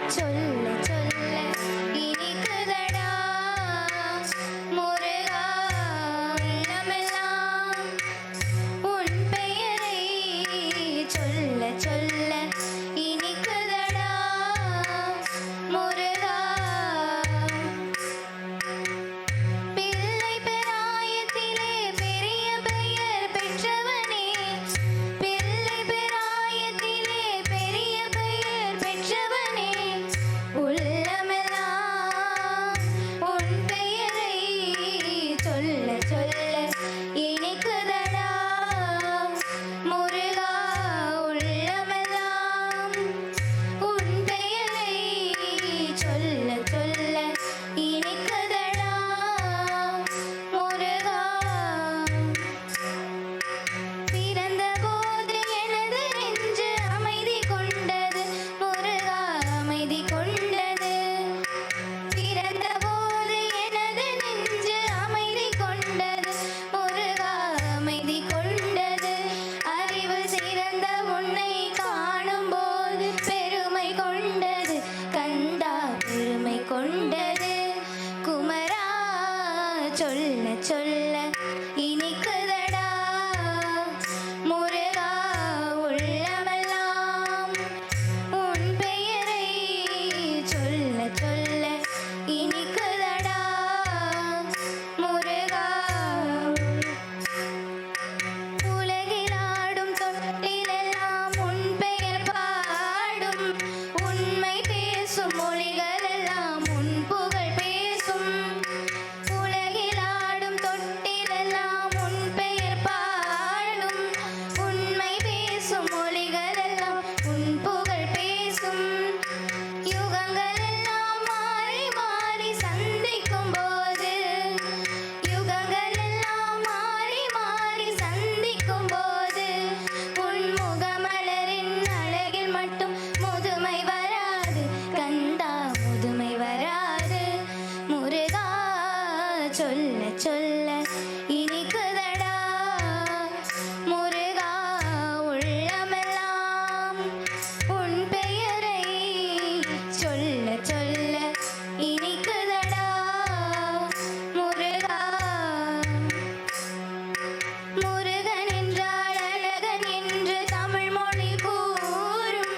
சொல்ல சொல்ல இனிக்குதடா முருகா உள்ளமெல்லாம் உன் பெயரை சொல்ல சொல்ல இனிக்குதடா முருகா பிள்ளை பெராயத்திலே பெரிய பெயர் பெற்றவனே பிள்ளை பெராயத்திலே பெரிய பெயர் பெற்றவனே உள்ளமெல்லாம் உன் பெயரை சொல்ல சொல்ல இனிக்குதடா முருகா உள்ளமெல்லாம் உன் பெயரை சொல்ல சொல்ல இனிக்குதடா முருகா பிறந்தபோது எனது நெஞ்சு அமைதி கொண்டது முருகா அமைதி கொண்டது பிறந்தபோது எனது நெஞ்சு அமைதி கொண்டது முருகா அமைதி கொண்டது அறிவு சிறந்த உன்னை காணும்போது பெருமை கொண்டது கண்டா பெருமை கொண்டது குமரா சொல்ல சொல்ல இனிக்குதடா முருகா உள்ளமெல்லாம் உன் பெயரை சொல்ல சொல்ல இனிக்குதடா முருகா உலகிலாடும் தொட்டிலெல்லாம் உன் பெயர் பாடும் உண்மை பேசும் மொழிகளெல்லாம் உன் புகழ் பேசும் உலகிலாடும் தொட்டிலெல்லாம் உன் பெயர் பாடும் உண்மை பேசும் மொழிகளெல்லாம் உன் புகழ் பேசும் யுகங்களெல்லாம் மாறி மாறி சந்திக்கும் போது யுகங்களெல்லாம் மாறி மாறி சந்திக்கும் போது உன் முகமலரின் அழகில் மட்டும் முதுமை வராது கண்டா முதுமை வராது முருகா சொல்ல சொல்ல இனிக்குதடா முருகா உள்ளமெல்லாம் உன் பெயரை சொல்ல சொல்ல இனிக்குதடா முருகா முருகன் என்றால் அழகன் என்று தமிழ் மொழி கூறும்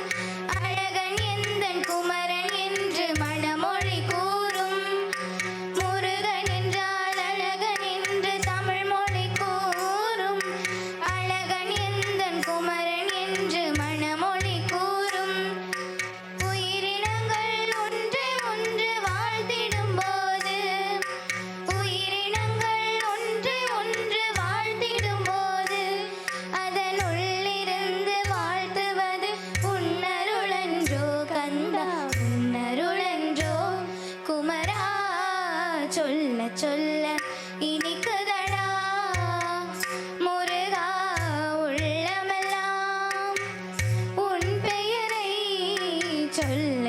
அழகன் எந்தன் குமரன் என்று மணமொழி கூறும் முருகன் என்றால் அழகன் என்று தமிழ் மொழி கூறும் அழகன் எந்தன் குமரன் என்று மணமொழி கூறும் உயிரினங்கள் ஒன்றை ஒன்று வாழ்த்திடும் போது உயிரினங்கள் ஒன்றை ஒன்று வாழ்த்திடும் போது அதன் உள்ளிருந்து வாழ்த்துவது உன்னருளன்றோ கந்தா உன்னருளன்றோ குமரா சொல்ல சொல்ல இனிக்குதடா முருகா உள்ளமெல்லாம் உன் பெயரை சொல்ல